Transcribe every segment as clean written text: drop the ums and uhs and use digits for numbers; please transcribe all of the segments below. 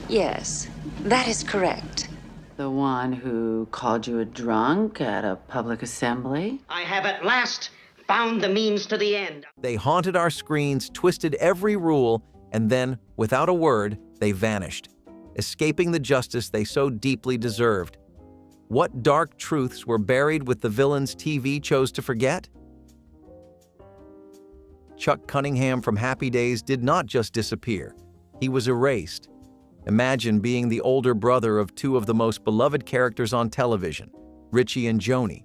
Yes, that is correct. The one who called you a drunk at a public assembly? I have at last found the means to the end. They haunted our screens, twisted every rule, and then, without a word, they vanished, escaping the justice they so deeply deserved. What dark truths were buried with the villains TV chose to forget? Chuck Cunningham from Happy Days did not just disappear. He was erased. Imagine being the older brother of two of the most beloved characters on television, Richie and Joni,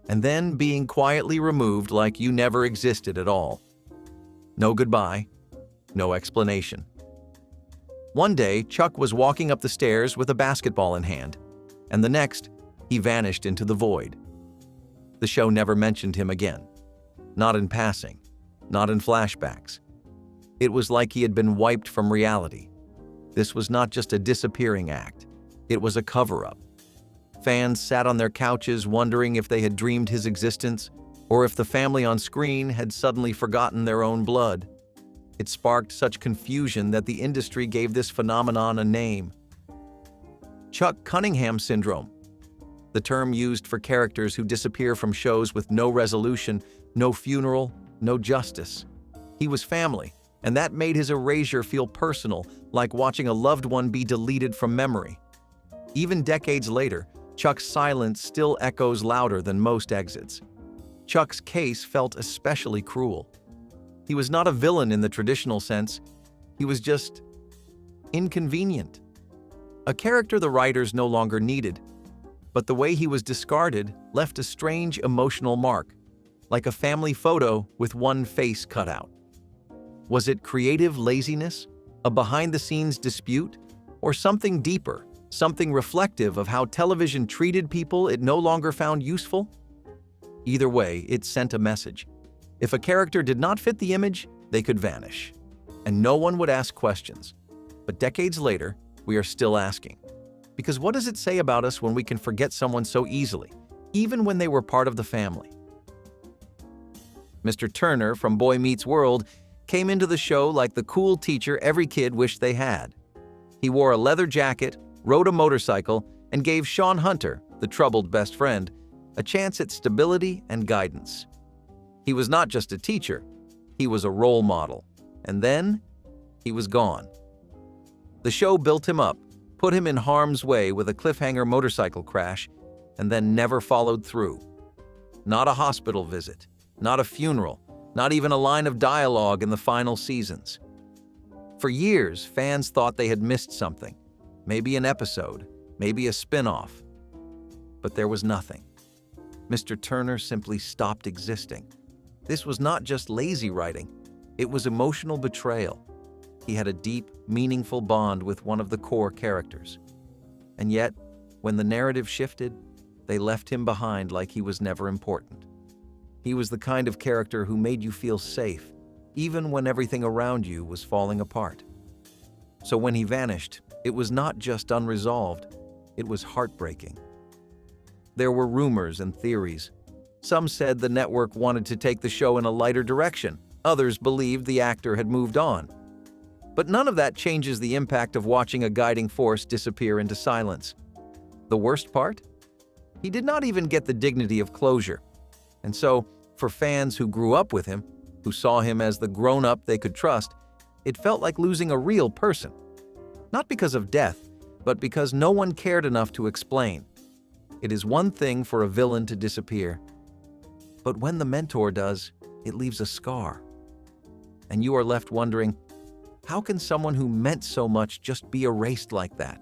and then being quietly removed like you never existed at all. No goodbye, no explanation. One day, Chuck was walking up the stairs with a basketball in hand, and the next, he vanished into the void. The show never mentioned him again. Not in passing, not in flashbacks. It was like he had been wiped from reality. This was not just a disappearing act. It was a cover-up. Fans sat on their couches wondering if they had dreamed his existence or if the family on screen had suddenly forgotten their own blood. It sparked such confusion that the industry gave this phenomenon a name: Chuck Cunningham syndrome, the term used for characters who disappear from shows with no resolution, no funeral, no justice. He was family, and that made his erasure feel personal, like watching a loved one be deleted from memory. Even decades later, Chuck's silence still echoes louder than most exits. Chuck's case felt especially cruel. He was not a villain in the traditional sense. He was just inconvenient. A character the writers no longer needed, but the way he was discarded left a strange emotional mark, like a family photo with one face cut out. Was it creative laziness, a behind-the-scenes dispute, or something deeper, something reflective of how television treated people it no longer found useful? Either way, it sent a message. If a character did not fit the image, they could vanish, and no one would ask questions. But decades later, we are still asking. Because what does it say about us when we can forget someone so easily, even when they were part of the family? Mr. Turner from Boy Meets World came into the show like the cool teacher every kid wished they had. He wore a leather jacket, rode a motorcycle, and gave Sean Hunter, the troubled best friend, a chance at stability and guidance. He was not just a teacher, he was a role model. And then, he was gone. The show built him up, put him in harm's way with a cliffhanger motorcycle crash, and then never followed through. Not a hospital visit, not a funeral, not even a line of dialogue in the final seasons. For years, fans thought they had missed something, maybe an episode, maybe a spin-off. But there was nothing. Mr. Turner simply stopped existing. This was not just lazy writing, it was emotional betrayal. He had a deep, meaningful bond with one of the core characters. And yet, when the narrative shifted, they left him behind like he was never important. He was the kind of character who made you feel safe, even when everything around you was falling apart. So when he vanished, it was not just unresolved, it was heartbreaking. There were rumors and theories. Some said the network wanted to take the show in a lighter direction. Others believed the actor had moved on. But none of that changes the impact of watching a guiding force disappear into silence. The worst part? He did not even get the dignity of closure. And so, for fans who grew up with him, who saw him as the grown-up they could trust, it felt like losing a real person. Not because of death, but because no one cared enough to explain. It is one thing for a villain to disappear, but when the mentor does, it leaves a scar. And you are left wondering, how can someone who meant so much just be erased like that?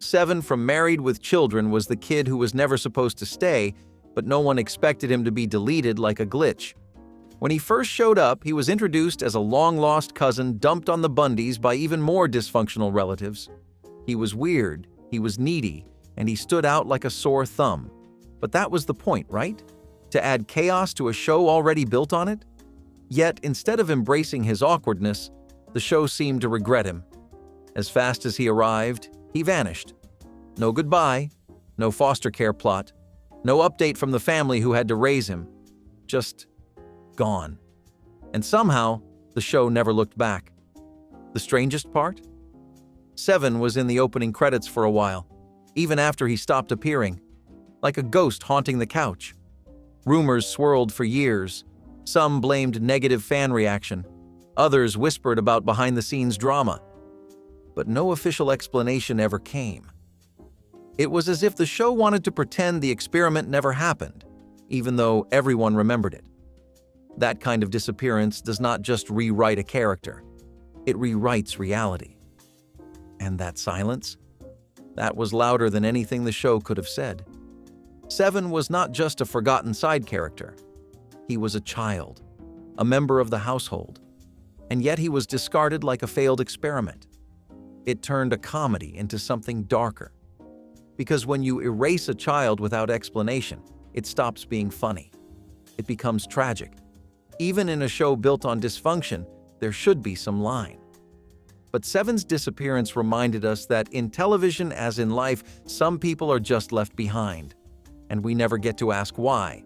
Seven from Married with Children was the kid who was never supposed to stay, but no one expected him to be deleted like a glitch. When he first showed up, he was introduced as a long-lost cousin dumped on the Bundys by even more dysfunctional relatives. He was weird, he was needy, and he stood out like a sore thumb. But that was the point, right? To add chaos to a show already built on it? Yet, instead of embracing his awkwardness, the show seemed to regret him. As fast as he arrived, he vanished. No goodbye, no foster care plot, no update from the family who had to raise him. Just gone. And somehow, the show never looked back. The strangest part? Seven was in the opening credits for a while, even after he stopped appearing, like a ghost haunting the couch. Rumors swirled for years. Some blamed negative fan reaction. Others whispered about behind-the-scenes drama. But no official explanation ever came. It was as if the show wanted to pretend the experiment never happened, even though everyone remembered it. That kind of disappearance does not just rewrite a character. It rewrites reality. And that silence? That was louder than anything the show could have said. Seven was not just a forgotten side character. He was a child, a member of the household, and yet he was discarded like a failed experiment. It turned a comedy into something darker. Because when you erase a child without explanation, it stops being funny. It becomes tragic. Even in a show built on dysfunction, there should be some line. But Seven's disappearance reminded us that in television as in life, some people are just left behind, and we never get to ask why.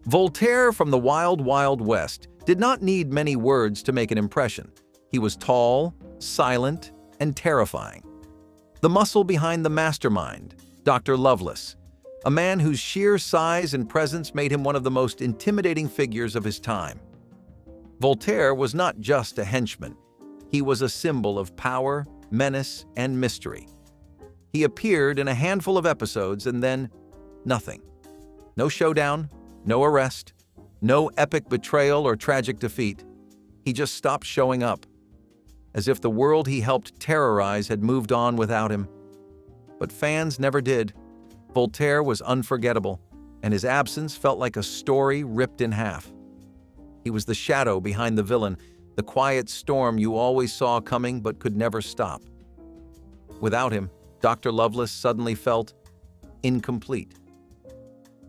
Voltaire from the Wild Wild West did not need many words to make an impression. He was tall, silent, and terrifying. The muscle behind the mastermind, Dr. Loveless, a man whose sheer size and presence made him one of the most intimidating figures of his time. Voltaire was not just a henchman. He was a symbol of power, menace, and mystery. He appeared in a handful of episodes and then nothing. No showdown, no arrest, no epic betrayal or tragic defeat. He just stopped showing up, as if the world he helped terrorize had moved on without him. But fans never did. Voltaire was unforgettable, and his absence felt like a story ripped in half. He was the shadow behind the villain, the quiet storm you always saw coming but could never stop. Without him, Dr. Loveless suddenly felt incomplete.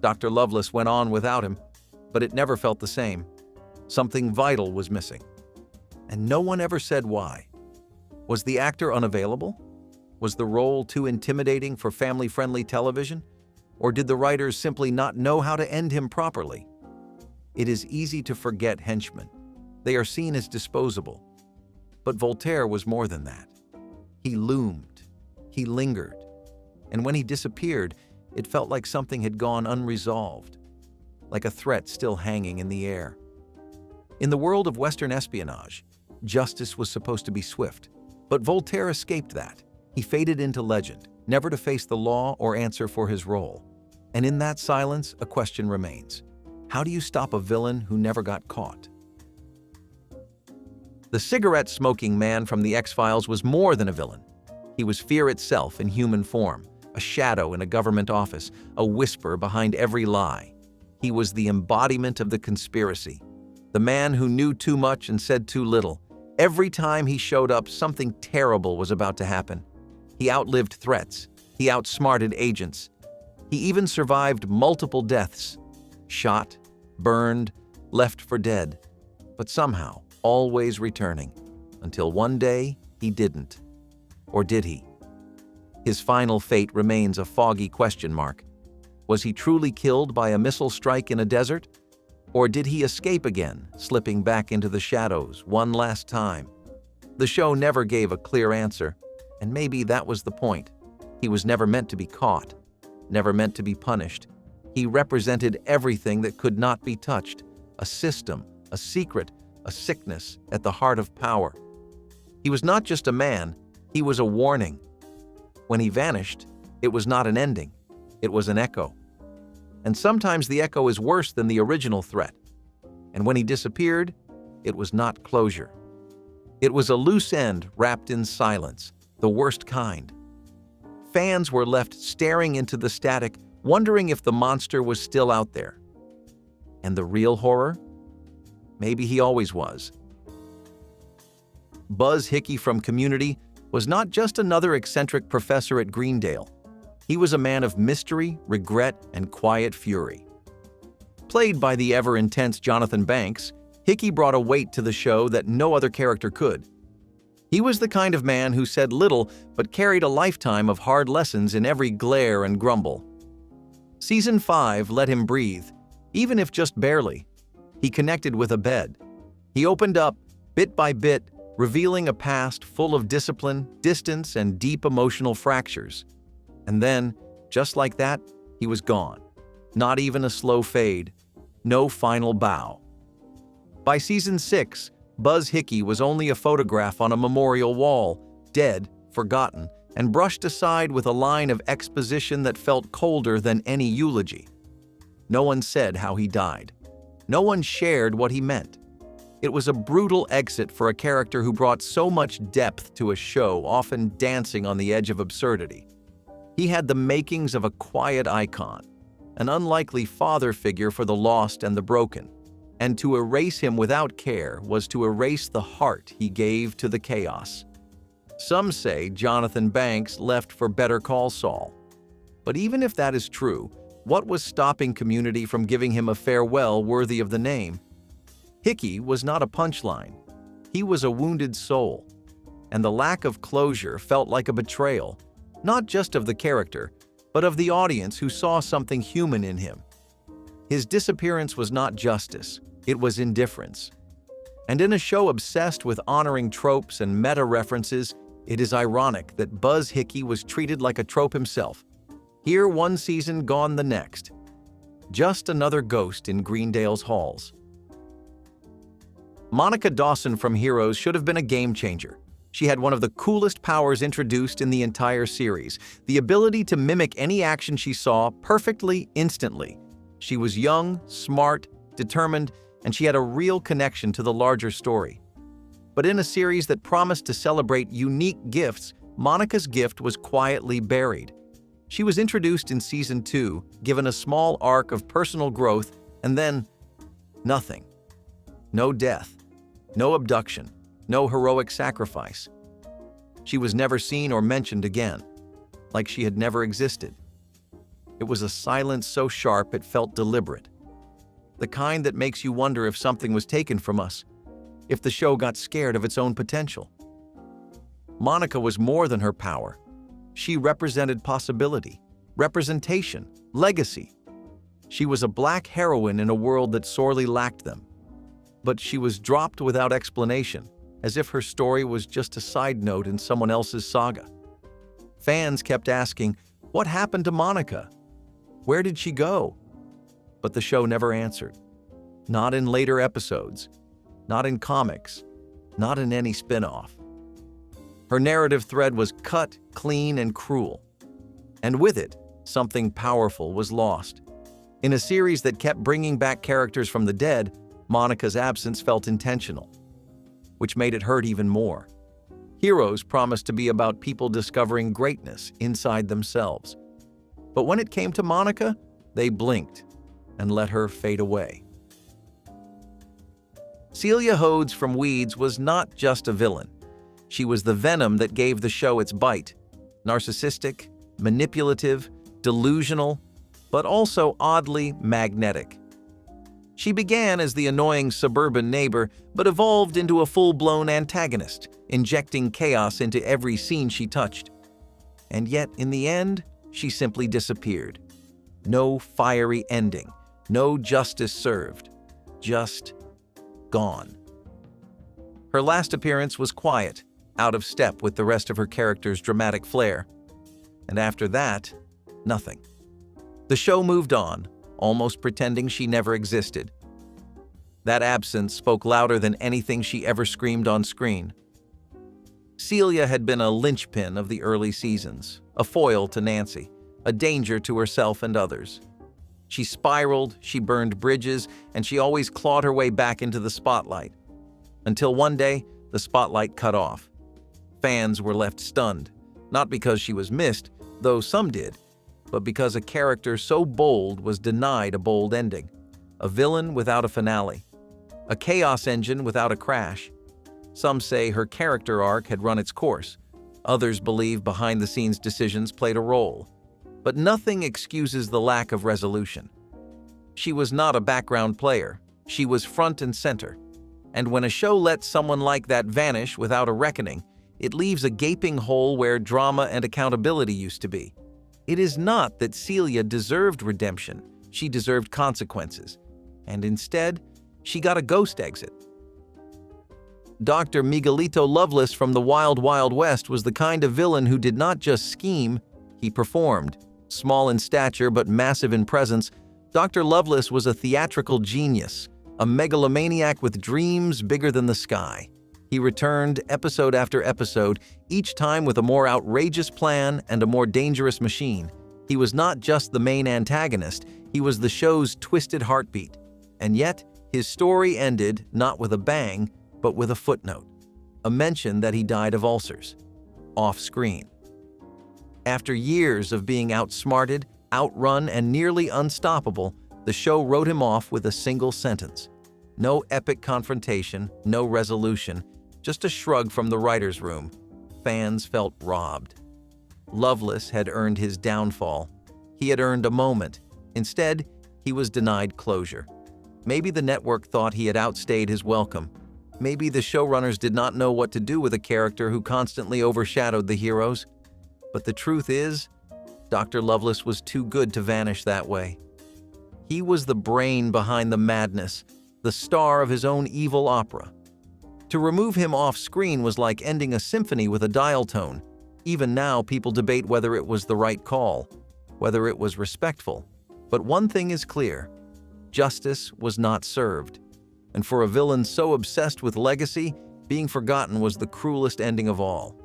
Dr. Loveless went on without him, but it never felt the same. Something vital was missing. And no one ever said why. Was the actor unavailable? Was the role too intimidating for family-friendly television? Or did the writers simply not know how to end him properly? It is easy to forget henchmen. They are seen as disposable. But Voltaire was more than that. He loomed. He lingered. And when he disappeared, it felt like something had gone unresolved, like a threat still hanging in the air. In the world of Western espionage, justice was supposed to be swift, but Voltaire escaped that. He faded into legend, never to face the law or answer for his role. And in that silence, a question remains. How do you stop a villain who never got caught? The cigarette-smoking man from the X-Files was more than a villain. He was fear itself in human form, a shadow in a government office, a whisper behind every lie. He was the embodiment of the conspiracy, the man who knew too much and said too little. Every time he showed up, something terrible was about to happen. He outlived threats. He outsmarted agents. He even survived multiple deaths. Shot, burned, left for dead. But somehow, always returning. Until one day, he didn't. Or did he? His final fate remains a foggy question mark. Was he truly killed by a missile strike in a desert? Or did he escape again, slipping back into the shadows one last time? The show never gave a clear answer, and maybe that was the point. He was never meant to be caught, never meant to be punished. He represented everything that could not be touched, a system, a secret, a sickness at the heart of power. He was not just a man, he was a warning. When he vanished, it was not an ending, it was an echo. And sometimes the echo is worse than the original threat. And when he disappeared, it was not closure. It was a loose end wrapped in silence, the worst kind. Fans were left staring into the static, wondering if the monster was still out there. And the real horror? Maybe he always was. Buzz Hickey from Community was not just another eccentric professor at Greendale. He was a man of mystery, regret, and quiet fury. Played by the ever-intense Jonathan Banks, Hickey brought a weight to the show that no other character could. He was the kind of man who said little but carried a lifetime of hard lessons in every glare and grumble. Season 5 let him breathe, even if just barely. He connected with Abed. He opened up, bit by bit, revealing a past full of discipline, distance, and deep emotional fractures. And then, just like that, he was gone. Not even a slow fade. No final bow. By season 6, Buzz Hickey was only a photograph on a memorial wall, dead, forgotten, and brushed aside with a line of exposition that felt colder than any eulogy. No one said how he died. No one shared what he meant. It was a brutal exit for a character who brought so much depth to a show, often dancing on the edge of absurdity. He had the makings of a quiet icon, an unlikely father figure for the lost and the broken, and to erase him without care was to erase the heart he gave to the chaos. Some say Jonathan Banks left for Better Call Saul. But even if that is true, what was stopping Community from giving him a farewell worthy of the name? Hickey was not a punchline. He was a wounded soul. And the lack of closure felt like a betrayal, not just of the character, but of the audience who saw something human in him. His disappearance was not justice, it was indifference. And in a show obsessed with honoring tropes and meta-references, it is ironic that Buzz Hickey was treated like a trope himself. Here one season, gone the next. Just another ghost in Greendale's halls. Monica Dawson from Heroes should have been a game changer. She had one of the coolest powers introduced in the entire series, the ability to mimic any action she saw perfectly, instantly. She was young, smart, determined, and she had a real connection to the larger story. But in a series that promised to celebrate unique gifts, Monica's gift was quietly buried. She was introduced in season 2, given a small arc of personal growth, and then nothing. No death, no abduction, no heroic sacrifice. She was never seen or mentioned again, like she had never existed. It was a silence so sharp it felt deliberate. The kind that makes you wonder if something was taken from us, if the show got scared of its own potential. Monica was more than her power. She represented possibility, representation, legacy. She was a black heroine in a world that sorely lacked them. But she was dropped without explanation, as if her story was just a side note in someone else's saga. Fans kept asking, what happened to Monica? Where did she go? But the show never answered. Not in later episodes, not in comics, not in any spin-off. Her narrative thread was cut, clean, and cruel. And with it, something powerful was lost. In a series that kept bringing back characters from the dead, Monica's absence felt intentional, which made it hurt even more. Heroes promised to be about people discovering greatness inside themselves. But when it came to Monica, they blinked and let her fade away. Celia Hodess from Weeds was not just a villain. She was the venom that gave the show its bite. Narcissistic, manipulative, delusional, but also oddly magnetic. She began as the annoying suburban neighbor, but evolved into a full-blown antagonist, injecting chaos into every scene she touched. And yet, in the end, she simply disappeared. No fiery ending, no justice served, just gone. Her last appearance was quiet, out of step with the rest of her character's dramatic flair. And after that, nothing. The show moved on, almost pretending she never existed. That absence spoke louder than anything she ever screamed on screen. Celia had been a linchpin of the early seasons, a foil to Nancy, a danger to herself and others. She spiraled, she burned bridges, and she always clawed her way back into the spotlight. Until one day, the spotlight cut off. Fans were left stunned, not because she was missed, though some did, but because a character so bold was denied a bold ending, a villain without a finale, a chaos engine without a crash. Some say her character arc had run its course. Others believe behind-the-scenes decisions played a role. But nothing excuses the lack of resolution. She was not a background player. She was front and center. And when a show lets someone like that vanish without a reckoning, it leaves a gaping hole where drama and accountability used to be. It is not that Celia deserved redemption. She deserved consequences. And instead, she got a ghost exit. Dr. Migalito Loveless from the Wild Wild West was the kind of villain who did not just scheme, he performed. Small in stature but massive in presence, Dr. Loveless was a theatrical genius, a megalomaniac with dreams bigger than the sky. He returned episode after episode, each time with a more outrageous plan and a more dangerous machine. He was not just the main antagonist, he was the show's twisted heartbeat. And yet, his story ended not with a bang, but with a footnote, a mention that he died of ulcers, off-screen. After years of being outsmarted, outrun, and nearly unstoppable, the show wrote him off with a single sentence. No epic confrontation, no resolution, just a shrug from the writer's room. Fans felt robbed. Loveless had earned his downfall. He had earned a moment. Instead, he was denied closure. Maybe the network thought he had outstayed his welcome. Maybe the showrunners did not know what to do with a character who constantly overshadowed the heroes. But the truth is, Dr. Loveless was too good to vanish that way. He was the brain behind the madness, the star of his own evil opera. To remove him off screen was like ending a symphony with a dial tone. Even now, people debate whether it was the right call, whether it was respectful. But one thing is clear: justice was not served. And for a villain so obsessed with legacy, being forgotten was the cruelest ending of all.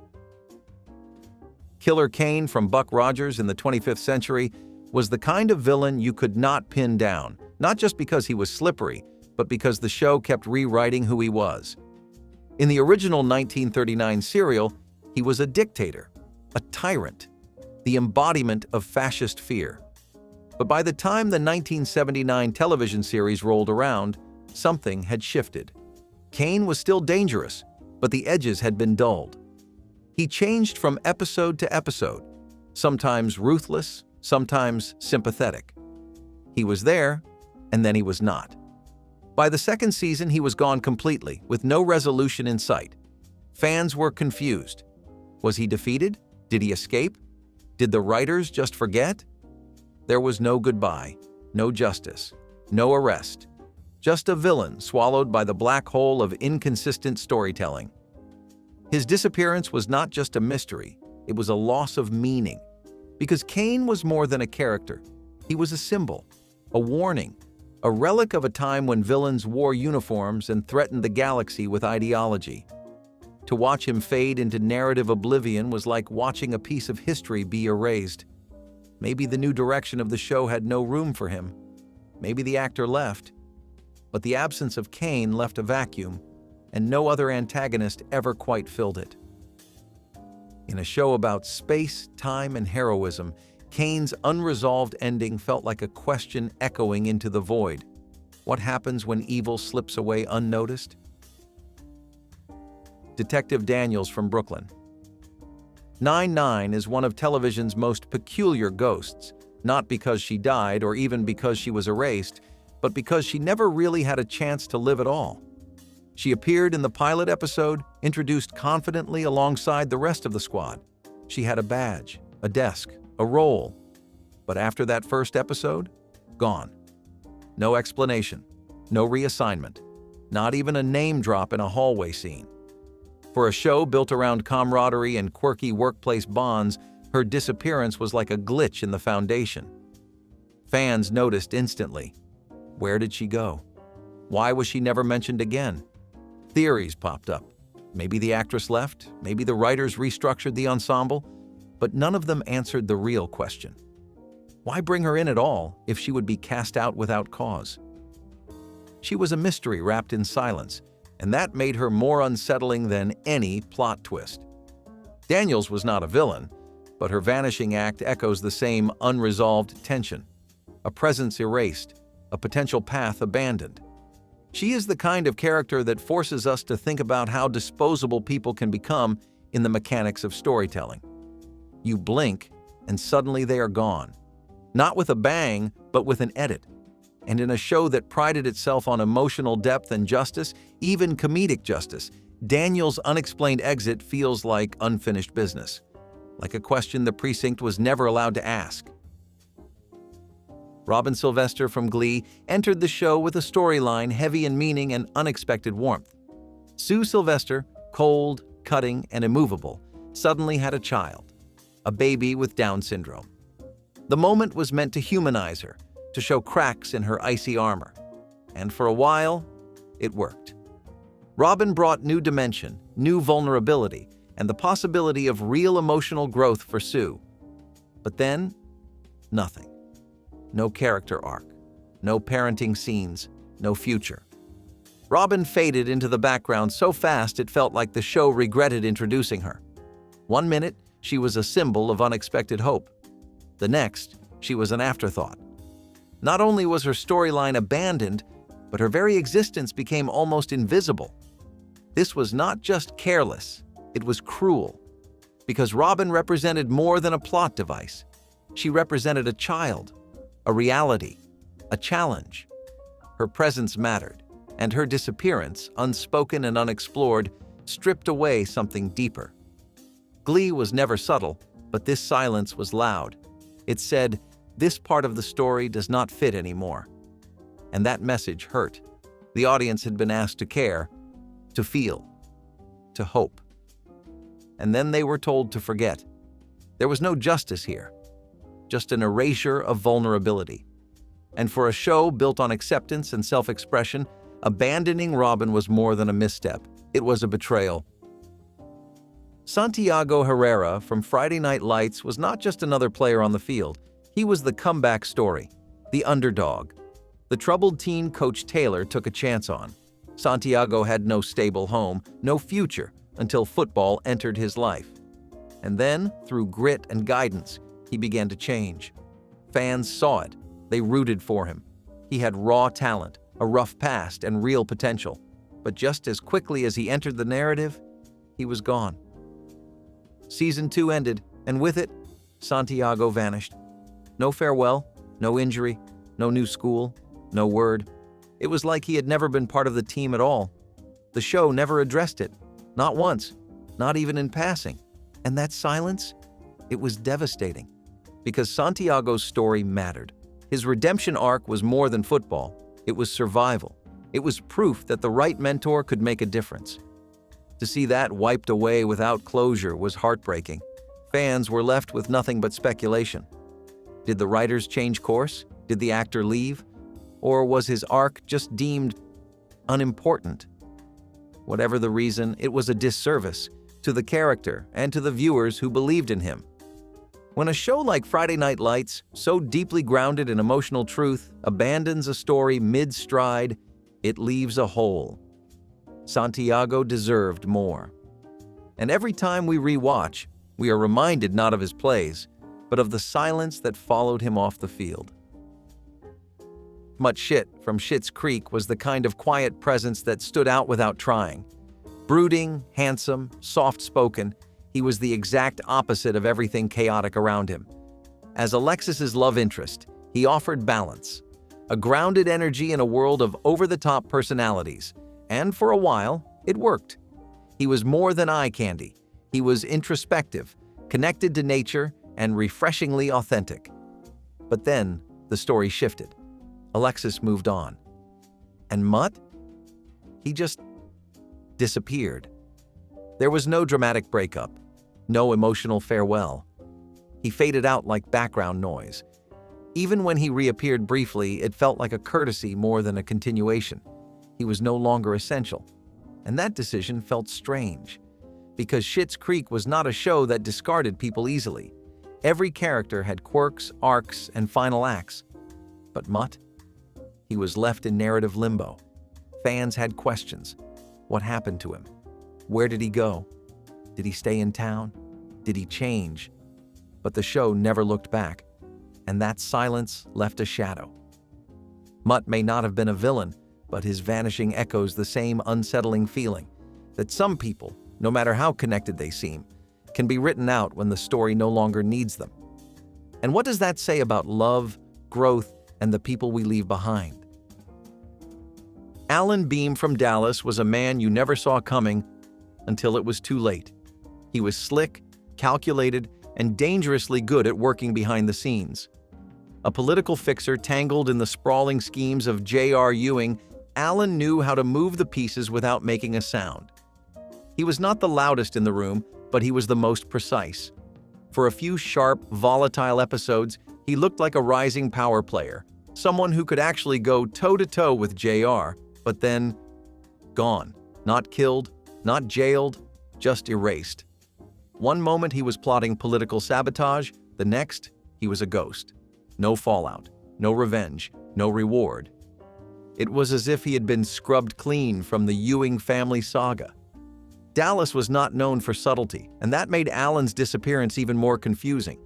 Killer Kane from Buck Rogers in the 25th century was the kind of villain you could not pin down, not just because he was slippery, but because the show kept rewriting who he was. In the original 1939 serial, he was a dictator, a tyrant, the embodiment of fascist fear. But by the time the 1979 television series rolled around, something had shifted. Kane was still dangerous, but the edges had been dulled. He changed from episode to episode, sometimes ruthless, sometimes sympathetic. He was there, and then he was not. By the second season, he was gone completely, with no resolution in sight. Fans were confused. Was he defeated? Did he escape? Did the writers just forget? There was no goodbye, no justice, no arrest. Just a villain swallowed by the black hole of inconsistent storytelling. His disappearance was not just a mystery, it was a loss of meaning. Because Kane was more than a character. He was a symbol, a warning, a relic of a time when villains wore uniforms and threatened the galaxy with ideology. To watch him fade into narrative oblivion was like watching a piece of history be erased. Maybe the new direction of the show had no room for him. Maybe the actor left. But the absence of Kane left a vacuum, and no other antagonist ever quite filled it. In a show about space, time, and heroism, Kane's unresolved ending felt like a question echoing into the void. What happens when evil slips away unnoticed? Detective Daniels from Brooklyn. 9/9 is one of television's most peculiar ghosts, not because she died or even because she was erased, but because she never really had a chance to live at all. She appeared in the pilot episode, introduced confidently alongside the rest of the squad. She had a badge, a desk, a role. But after that first episode, gone. No explanation, no reassignment, not even a name drop in a hallway scene. For a show built around camaraderie and quirky workplace bonds, her disappearance was like a glitch in the foundation. Fans noticed instantly. Where did she go? Why was she never mentioned again? Theories popped up. Maybe the actress left, maybe the writers restructured the ensemble, but none of them answered the real question. Why bring her in at all if she would be cast out without cause? She was a mystery wrapped in silence, and that made her more unsettling than any plot twist. Daniels was not a villain, but her vanishing act echoes the same unresolved tension. A presence erased, a potential path abandoned. She is the kind of character that forces us to think about how disposable people can become in the mechanics of storytelling. You blink, and suddenly they are gone. Not with a bang, but with an edit. And in a show that prided itself on emotional depth and justice, even comedic justice, Daniel's unexplained exit feels like unfinished business, like a question the precinct was never allowed to ask. Robin Sylvester from Glee entered the show with a storyline heavy in meaning and unexpected warmth. Sue Sylvester, cold, cutting, and immovable, suddenly had a child, a baby with Down syndrome. The moment was meant to humanize her, to show cracks in her icy armor. And for a while, it worked. Robin brought new dimension, new vulnerability, and the possibility of real emotional growth for Sue. But then, nothing. No character arc, no parenting scenes, no future. Robin faded into the background so fast it felt like the show regretted introducing her. One minute, she was a symbol of unexpected hope. The next, she was an afterthought. Not only was her storyline abandoned, but her very existence became almost invisible. This was not just careless, it was cruel. Because Robin represented more than a plot device. She represented a child, a reality, a challenge. Her presence mattered, and her disappearance, unspoken and unexplored, stripped away something deeper. Glee was never subtle, but this silence was loud. It said, "This part of the story does not fit anymore." And that message hurt. The audience had been asked to care, to feel, to hope. And then they were told to forget. There was no justice here, just an erasure of vulnerability. And for a show built on acceptance and self-expression, abandoning Robin was more than a misstep. It was a betrayal. Santiago Herrera from Friday Night Lights was not just another player on the field. He was the comeback story, the underdog. The troubled teen Coach Taylor took a chance on. Santiago had no stable home, no future, until football entered his life. And then, through grit and guidance, he began to change. Fans saw it. They rooted for him. He had raw talent, a rough past, and real potential. But just as quickly as he entered the narrative, he was gone. Season 2 ended, and with it, Santiago vanished. No farewell, no injury, no new school, no word. It was like he had never been part of the team at all. The show never addressed it, not once, not even in passing. And that silence, it was devastating, because Santiago's story mattered. His redemption arc was more than football. It was survival. It was proof that the right mentor could make a difference. To see that wiped away without closure was heartbreaking. Fans were left with nothing but speculation. Did the writers change course? Did the actor leave? Or was his arc just deemed unimportant? Whatever the reason, it was a disservice to the character and to the viewers who believed in him. When a show like Friday Night Lights, so deeply grounded in emotional truth, abandons a story mid-stride, it leaves a hole. Santiago deserved more. And every time we rewatch, we are reminded not of his plays, but of the silence that followed him off the field. Mutt Shit from Schitt's Creek was the kind of quiet presence that stood out without trying. Brooding, handsome, soft-spoken, he was the exact opposite of everything chaotic around him. As Alexis's love interest, he offered balance, a grounded energy in a world of over-the-top personalities, and for a while, it worked. He was more than eye candy. He was introspective, connected to nature, and refreshingly authentic. But then, the story shifted. Alexis moved on. And Mutt? He just disappeared. There was no dramatic breakup, no emotional farewell. He faded out like background noise. Even when he reappeared briefly, it felt like a courtesy more than a continuation. He was no longer essential. And that decision felt strange, because Schitt's Creek was not a show that discarded people easily. Every character had quirks, arcs, and final acts. But Mutt? He was left in narrative limbo. Fans had questions. What happened to him? Where did he go? Did he stay in town? Did he change? But the show never looked back, and that silence left a shadow. Mutt may not have been a villain, but his vanishing echoes the same unsettling feeling that some people, no matter how connected they seem, can be written out when the story no longer needs them. And what does that say about love, growth, and the people we leave behind? Alan Beam from Dallas was a man you never saw coming until it was too late. He was slick, calculated, and dangerously good at working behind the scenes. A political fixer tangled in the sprawling schemes of J.R. Ewing, Alan knew how to move the pieces without making a sound. He was not the loudest in the room, but he was the most precise. For a few sharp, volatile episodes, he looked like a rising power player, someone who could actually go toe-to-toe with JR, but then gone. Not killed, not jailed, just erased. One moment he was plotting political sabotage, the next he was a ghost. No fallout, no revenge, no reward. It was as if he had been scrubbed clean from the Ewing family saga. Dallas was not known for subtlety, and that made Alan's disappearance even more confusing.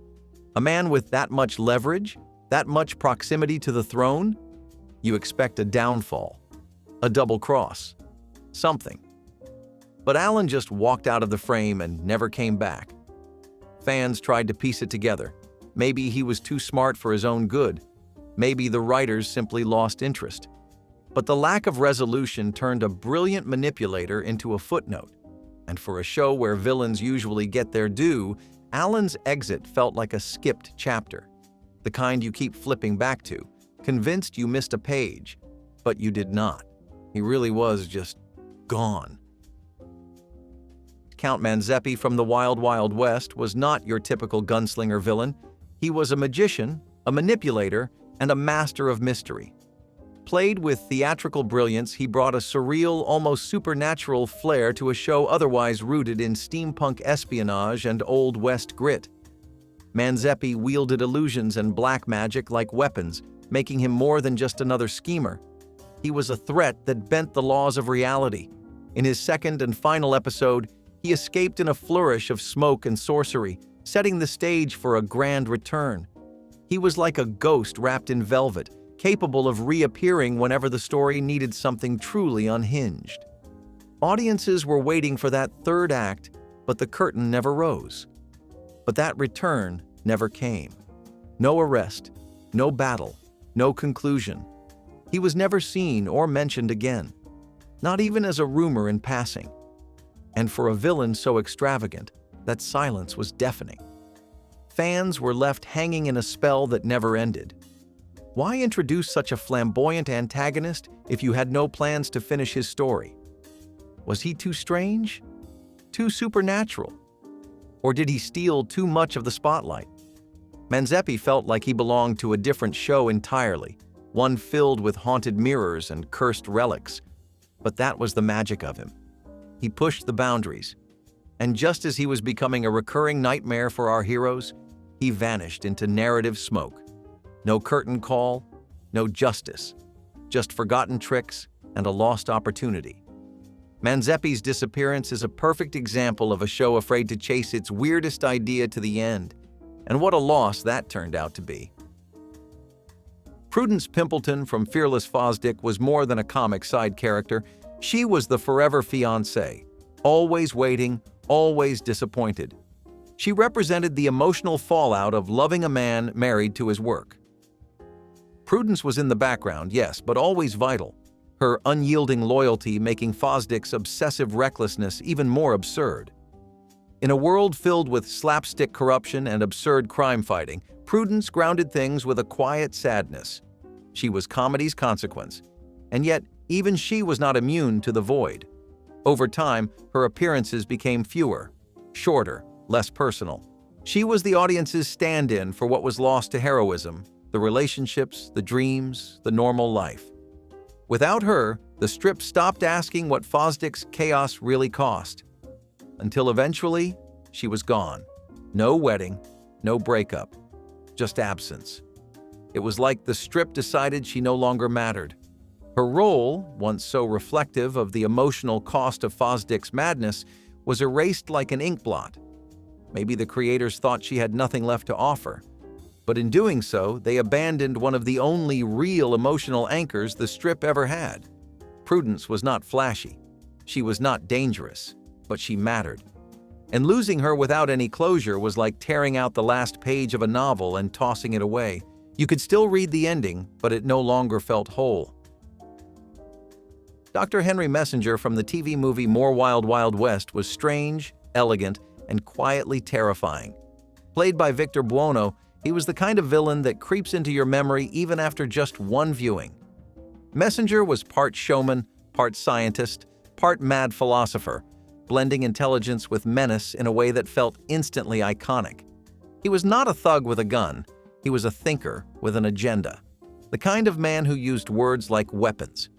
A man with that much leverage, that much proximity to the throne? You expect a downfall, a double cross, something. But Alan just walked out of the frame and never came back. Fans tried to piece it together. Maybe he was too smart for his own good. Maybe the writers simply lost interest. But the lack of resolution turned a brilliant manipulator into a footnote. And for a show where villains usually get their due, Alan's exit felt like a skipped chapter. The kind you keep flipping back to, convinced you missed a page, but you did not. He really was just gone. Count Manzepy from the Wild Wild West was not your typical gunslinger villain. He was a magician, a manipulator, and a master of mystery. Played with theatrical brilliance, he brought a surreal, almost supernatural flair to a show otherwise rooted in steampunk espionage and Old West grit. Manzepy wielded illusions and black magic like weapons, making him more than just another schemer. He was a threat that bent the laws of reality. In his second and final episode, he escaped in a flourish of smoke and sorcery, setting the stage for a grand return. He was like a ghost wrapped in velvet, capable of reappearing whenever the story needed something truly unhinged. Audiences were waiting for that third act, but the curtain never rose. But that return never came. No arrest, no battle, no conclusion. He was never seen or mentioned again, not even as a rumor in passing. And for a villain so extravagant, that silence was deafening. Fans were left hanging in a spell that never ended. Why introduce such a flamboyant antagonist if you had no plans to finish his story? Was he too strange? Too supernatural? Or did he steal too much of the spotlight? Manzepy felt like he belonged to a different show entirely, one filled with haunted mirrors and cursed relics. But that was the magic of him. He pushed the boundaries. And just as he was becoming a recurring nightmare for our heroes, he vanished into narrative smoke. No curtain call, no justice, just forgotten tricks and a lost opportunity. Manzepy's disappearance is a perfect example of a show afraid to chase its weirdest idea to the end, and what a loss that turned out to be. Prudence Pimpleton from Fearless Fosdick was more than a comic side character. She was the forever fiancée, always waiting, always disappointed. She represented the emotional fallout of loving a man married to his work. Prudence was in the background, yes, but always vital, her unyielding loyalty making Fosdick's obsessive recklessness even more absurd. In a world filled with slapstick corruption and absurd crime fighting, Prudence grounded things with a quiet sadness. She was comedy's consequence, and yet even she was not immune to the void. Over time, her appearances became fewer, shorter, less personal. She was the audience's stand-in for what was lost to heroism, the relationships, the dreams, the normal life. Without her, the strip stopped asking what Fosdick's chaos really cost. Until eventually, she was gone. No wedding, no breakup, just absence. It was like the strip decided she no longer mattered. Her role, once so reflective of the emotional cost of Fosdick's madness, was erased like an ink blot. Maybe the creators thought she had nothing left to offer. But in doing so, they abandoned one of the only real emotional anchors the strip ever had. Prudence was not flashy. She was not dangerous, but she mattered. And losing her without any closure was like tearing out the last page of a novel and tossing it away. You could still read the ending, but it no longer felt whole. Dr. Henry Messenger from the TV movie More Wild Wild West was strange, elegant, and quietly terrifying. Played by Victor Buono, he was the kind of villain that creeps into your memory even after just one viewing. Messenger was part showman, part scientist, part mad philosopher, blending intelligence with menace in a way that felt instantly iconic. He was not a thug with a gun. He was a thinker with an agenda, the kind of man who used words like weapons.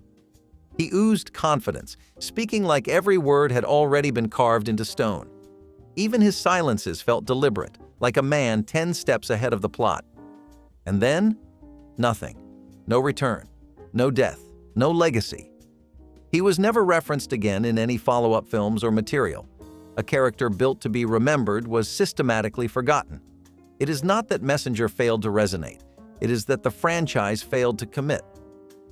He oozed confidence, speaking like every word had already been carved into stone. Even his silences felt deliberate, like a man 10 steps ahead of the plot. And then, nothing. No return, no death, no legacy. He was never referenced again in any follow-up films or material. A character built to be remembered was systematically forgotten. It is not that Messenger failed to resonate. It is that the franchise failed to commit.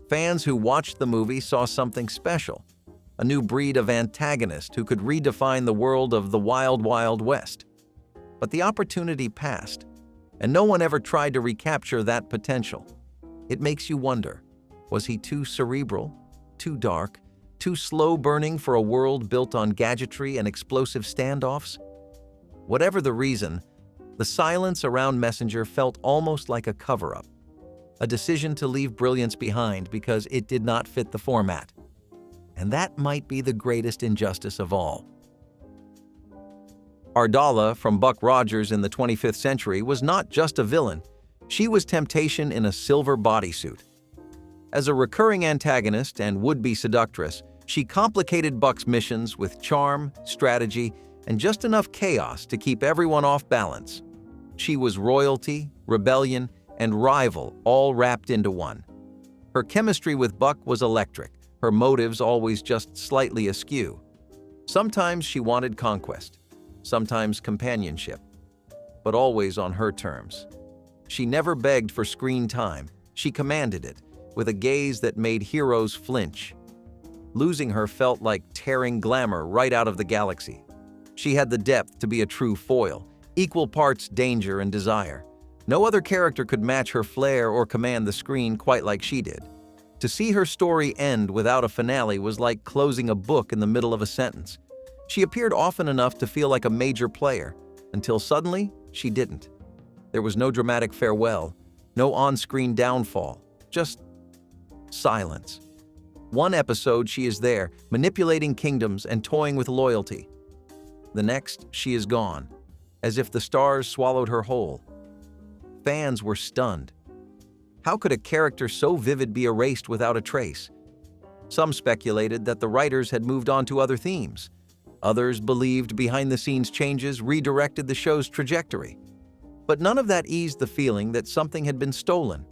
Fans who watched the movie saw something special, a new breed of antagonist who could redefine the world of the Wild Wild West. But the opportunity passed, and no one ever tried to recapture that potential. It makes you wonder, was he too cerebral, too dark, too slow-burning for a world built on gadgetry and explosive standoffs? Whatever the reason, the silence around Messenger felt almost like a cover-up, a decision to leave brilliance behind because it did not fit the format. And that might be the greatest injustice of all. Ardala from Buck Rogers in the 25th Century was not just a villain, she was temptation in a silver bodysuit. As a recurring antagonist and would-be seductress, she complicated Buck's missions with charm, strategy, and just enough chaos to keep everyone off balance. She was royalty, rebellion, and rival all wrapped into one. Her chemistry with Buck was electric, her motives always just slightly askew. Sometimes she wanted conquest, sometimes companionship, but always on her terms. She never begged for screen time, she commanded it, with a gaze that made heroes flinch. Losing her felt like tearing glamour right out of the galaxy. She had the depth to be a true foil, equal parts danger and desire. No other character could match her flair or command the screen quite like she did. To see her story end without a finale was like closing a book in the middle of a sentence. She appeared often enough to feel like a major player, until suddenly she didn't. There was no dramatic farewell, no on-screen downfall, just silence. One episode she is there, manipulating kingdoms and toying with loyalty. The next, she is gone, as if the stars swallowed her whole. Fans were stunned. How could a character so vivid be erased without a trace? Some speculated that the writers had moved on to other themes. Others believed behind-the-scenes changes redirected the show's trajectory. But none of that eased the feeling that something had been stolen.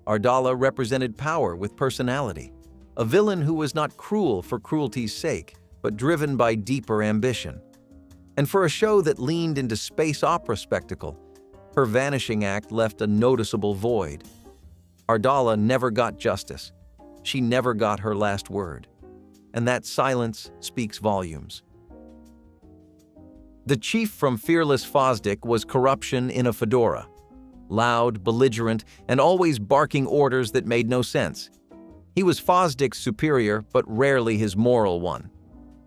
Ardala represented power with personality, a villain who was not cruel for cruelty's sake, but driven by deeper ambition. And for a show that leaned into space opera spectacle, her vanishing act left a noticeable void. Ardala never got justice. She never got her last word. And that silence speaks volumes. The chief from Fearless Fosdick was corruption in a fedora. Loud, belligerent, and always barking orders that made no sense. He was Fosdick's superior, but rarely his moral one.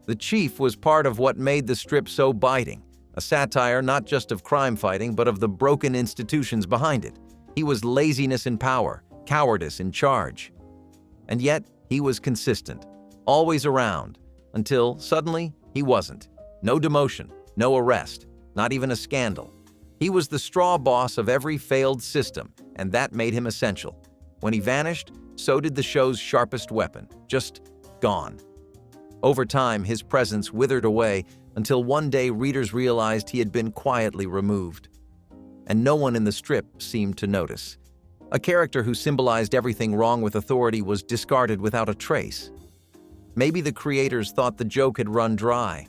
The chief was part of what made the strip so biting, a satire not just of crime fighting, but of the broken institutions behind it. He was laziness in power, cowardice in charge. And yet, he was consistent, always around, until suddenly he wasn't. No demotion, no arrest, not even a scandal. He was the straw boss of every failed system, and that made him essential. When he vanished, so did the show's sharpest weapon, just gone. Over time, his presence withered away until one day readers realized he had been quietly removed. And no one in the strip seemed to notice. A character who symbolized everything wrong with authority was discarded without a trace. Maybe the creators thought the joke had run dry.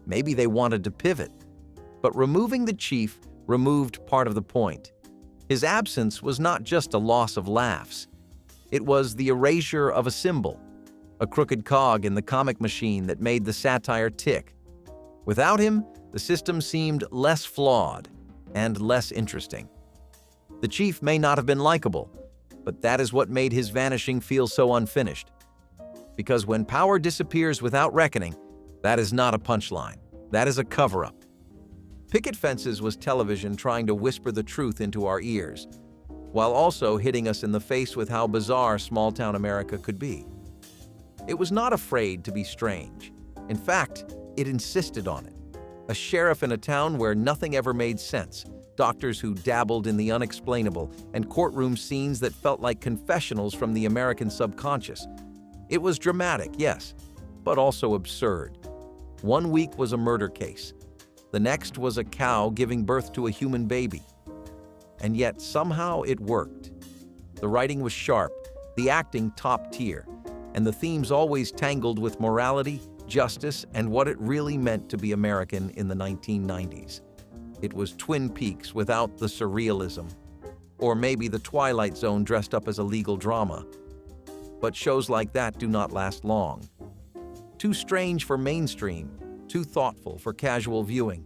Maybe they wanted to pivot. But removing the chief removed part of the point. His absence was not just a loss of laughs. It was the erasure of a symbol, a crooked cog in the comic machine that made the satire tick. Without him, the system seemed less flawed and less interesting. The chief may not have been likable, but that is what made his vanishing feel so unfinished. Because when power disappears without reckoning, that is not a punchline. That is a cover-up. Picket Fences was television trying to whisper the truth into our ears. while also hitting us in the face with how bizarre small-town America could be. It was not afraid to be strange. In fact, it insisted on it. A sheriff in a town where nothing ever made sense, doctors who dabbled in the unexplainable, and courtroom scenes that felt like confessionals from the American subconscious. It was dramatic, yes, but also absurd. One week was a murder case. The next was a cow giving birth to a human baby. And yet, somehow it worked. The writing was sharp, the acting top tier, and the themes always tangled with morality, justice, and what it really meant to be American in the 1990s. It was Twin Peaks without the surrealism. Or maybe the Twilight Zone dressed up as a legal drama. But shows like that do not last long. Too strange for mainstream, too thoughtful for casual viewing.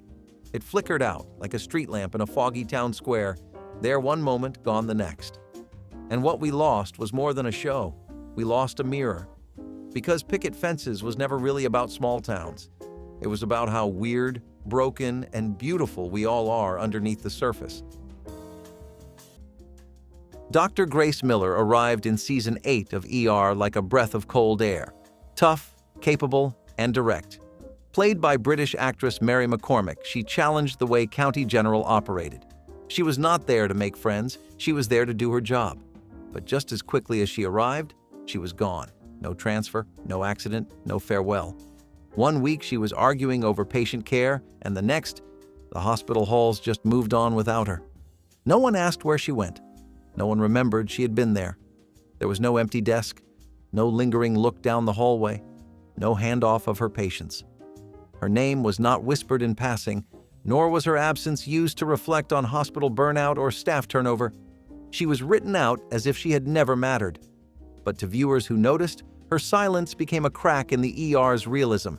It flickered out like a street lamp in a foggy town square, there one moment, gone the next. And what we lost was more than a show. We lost a mirror. Because Picket Fences was never really about small towns. It was about how weird, broken, and beautiful we all are underneath the surface. Dr. Grace Miller arrived in Season 8 of ER like a breath of cold air. Tough, capable, and direct. Played by British actress Mary McCormick, she challenged the way County General operated. She was not there to make friends, she was there to do her job. But just as quickly as she arrived, she was gone. No transfer, no accident, no farewell. One week she was arguing over patient care, and the next, the hospital halls just moved on without her. No one asked where she went. No one remembered she had been there. There was no empty desk, no lingering look down the hallway, no handoff of her patients. Her name was not whispered in passing, nor was her absence used to reflect on hospital burnout or staff turnover. She was written out as if she had never mattered. But to viewers who noticed, her silence became a crack in the ER's realism.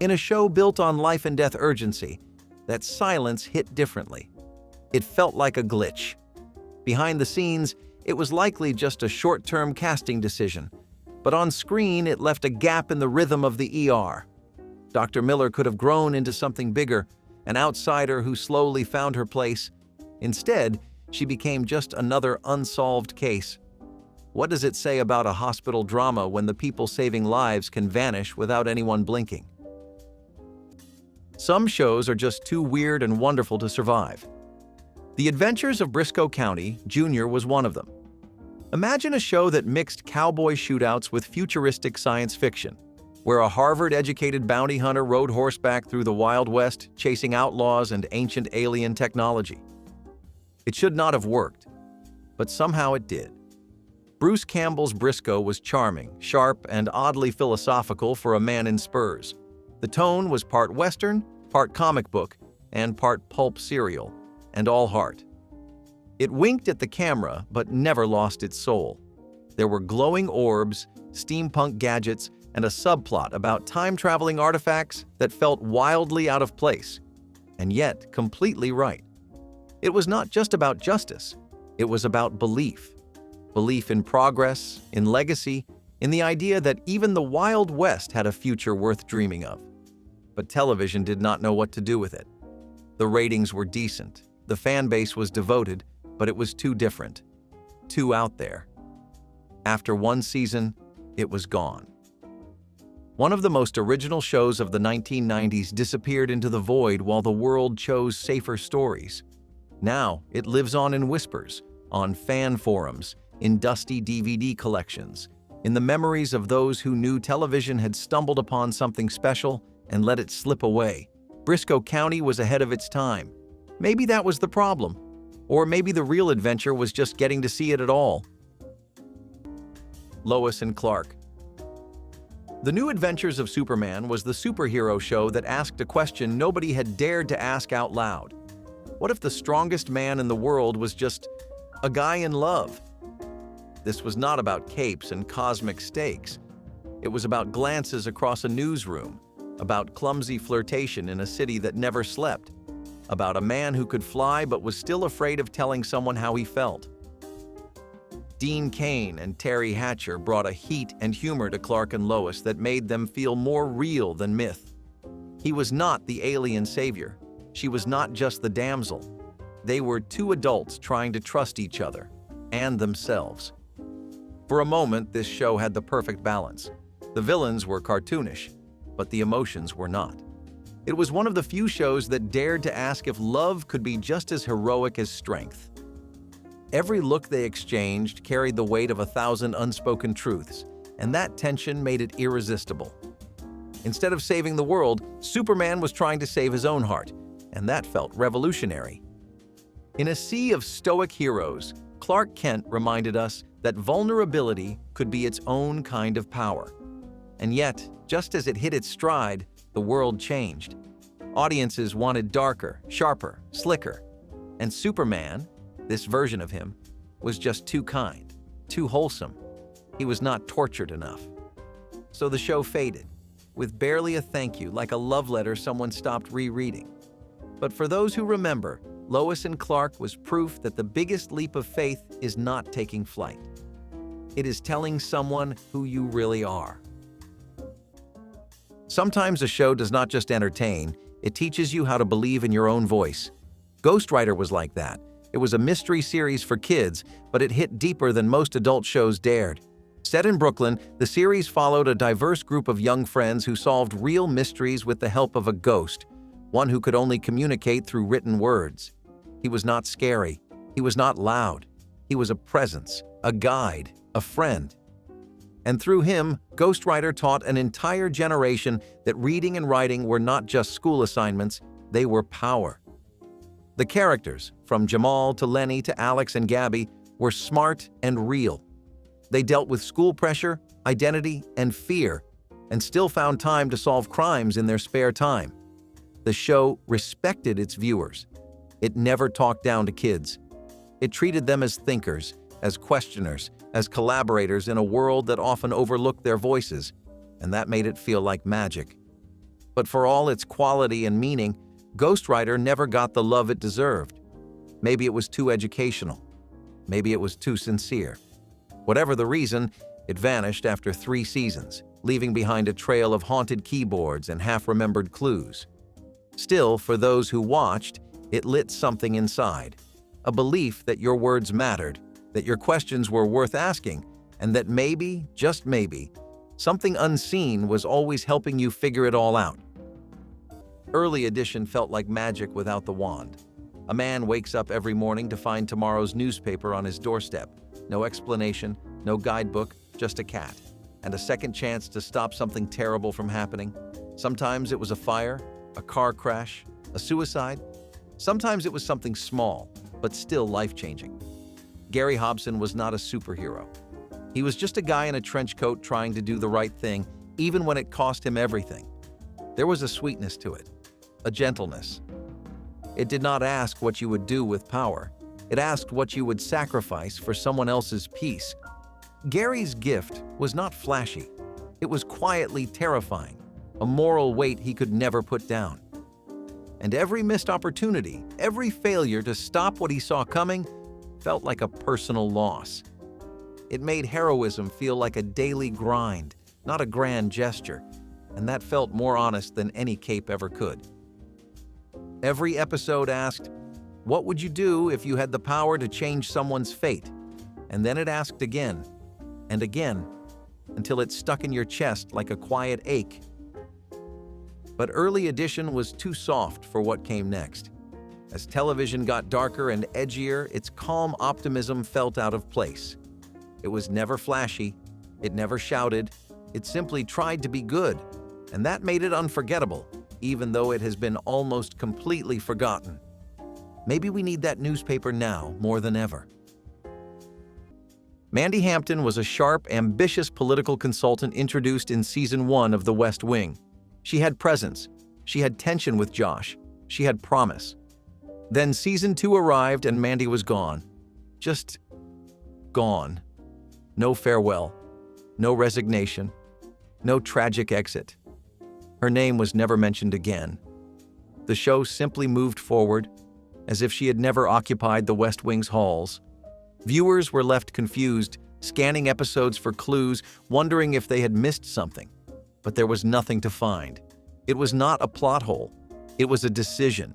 In a show built on life and death urgency, that silence hit differently. It felt like a glitch. Behind the scenes, it was likely just a short-term casting decision, but on screen it left a gap in the rhythm of the ER. Dr. Miller could have grown into something bigger, an outsider who slowly found her place. Instead, she became just another unsolved case. What does it say about a hospital drama when the people saving lives can vanish without anyone blinking? Some shows are just too weird and wonderful to survive. The Adventures of Brisco County Jr. was one of them. Imagine a show that mixed cowboy shootouts with futuristic science fiction, where a Harvard-educated bounty hunter rode horseback through the Wild West, chasing outlaws and ancient alien technology. It should not have worked, but somehow it did. Bruce Campbell's Brisco was charming, sharp, and oddly philosophical for a man in spurs. The tone was part Western, part comic book, and part pulp serial, and all heart. It winked at the camera, but never lost its soul. There were glowing orbs, steampunk gadgets, and a subplot about time-traveling artifacts that felt wildly out of place, and yet completely right. It was not just about justice, it was about belief. Belief in progress, in legacy, in the idea that even the Wild West had a future worth dreaming of. But television did not know what to do with it. The ratings were decent, the fan base was devoted, but it was too different, too out there. After one season, it was gone. One of the most original shows of the 1990s disappeared into the void while the world chose safer stories. Now, it lives on in whispers, on fan forums, in dusty DVD collections, in the memories of those who knew television had stumbled upon something special and let it slip away. Brisco County was ahead of its time. Maybe that was the problem. Or maybe the real adventure was just getting to see it at all. Lois and Clark. The New Adventures of Superman was the superhero show that asked a question nobody had dared to ask out loud. What if the strongest man in the world was just a guy in love? This was not about capes and cosmic stakes. It was about glances across a newsroom, about clumsy flirtation in a city that never slept, about a man who could fly but was still afraid of telling someone how he felt. Dean Kane and Terry Hatcher brought a heat and humor to Clark and Lois that made them feel more real than myth. He was not the alien savior. She was not just the damsel. They were two adults trying to trust each other, and themselves. For a moment, this show had the perfect balance. The villains were cartoonish, but the emotions were not. It was one of the few shows that dared to ask if love could be just as heroic as strength. Every look they exchanged carried the weight of 1,000 unspoken truths, and that tension made it irresistible. Instead of saving the world, Superman was trying to save his own heart, and that felt revolutionary. In a sea of stoic heroes, Clark Kent reminded us that vulnerability could be its own kind of power. And yet, just as it hit its stride, the world changed. Audiences wanted darker, sharper, slicker. And Superman, this version of him, was just too kind, too wholesome. He was not tortured enough. So the show faded, with barely a thank you, like a love letter someone stopped rereading. But for those who remember, Lois and Clark was proof that the biggest leap of faith is not taking flight. It is telling someone who you really are. Sometimes a show does not just entertain, it teaches you how to believe in your own voice. Ghost Rider was like that. It was a mystery series for kids, but it hit deeper than most adult shows dared. Set in Brooklyn, the series followed a diverse group of young friends who solved real mysteries with the help of a ghost, one who could only communicate through written words. He was not scary. He was not loud. He was a presence, a guide, a friend. And through him, Ghost Rider taught an entire generation that reading and writing were not just school assignments, they were power. The characters, from Jamal to Lenny to Alex and Gabby, were smart and real. They dealt with school pressure, identity, and fear, and still found time to solve crimes in their spare time. The show respected its viewers. It never talked down to kids. It treated them as thinkers, as questioners, as collaborators in a world that often overlooked their voices, and that made it feel like magic. But for all its quality and meaning, Ghost Rider never got the love it deserved. Maybe it was too educational. Maybe it was too sincere. Whatever the reason, it vanished after 3 seasons, leaving behind a trail of haunted keyboards and half-remembered clues. Still, for those who watched, it lit something inside, a belief that your words mattered, that your questions were worth asking, and that maybe, just maybe, something unseen was always helping you figure it all out. Early edition felt like magic without the wand. A man wakes up every morning to find tomorrow's newspaper on his doorstep. No explanation, no guidebook, just a cat, and a second chance to stop something terrible from happening. Sometimes it was a fire, a car crash, a suicide. Sometimes it was something small, but still life-changing. Gary Hobson was not a superhero. He was just a guy in a trench coat trying to do the right thing, even when it cost him everything. There was a sweetness to it, a gentleness. It did not ask what you would do with power. It asked what you would sacrifice for someone else's peace. Gary's gift was not flashy. It was quietly terrifying, a moral weight he could never put down. And every missed opportunity, every failure to stop what he saw coming, felt like a personal loss. It made heroism feel like a daily grind, not a grand gesture, and that felt more honest than any cape ever could. Every episode asked, what would you do if you had the power to change someone's fate? And then it asked again, and again, until it stuck in your chest like a quiet ache. But early edition was too soft for what came next. As television got darker and edgier, its calm optimism felt out of place. It was never flashy, it never shouted, it simply tried to be good, and that made it unforgettable, even though it has been almost completely forgotten. Maybe we need that newspaper now more than ever. Mandy Hampton was a sharp, ambitious political consultant introduced in Season 1 of The West Wing. She had presence, she had tension with Josh, she had promise. Then Season 2 arrived and Mandy was gone. Just gone. No farewell, no resignation, no tragic exit. Her name was never mentioned again. The show simply moved forward, as if she had never occupied the West Wing's halls. Viewers were left confused, scanning episodes for clues, wondering if they had missed something. But there was nothing to find. It was not a plot hole. It was a decision.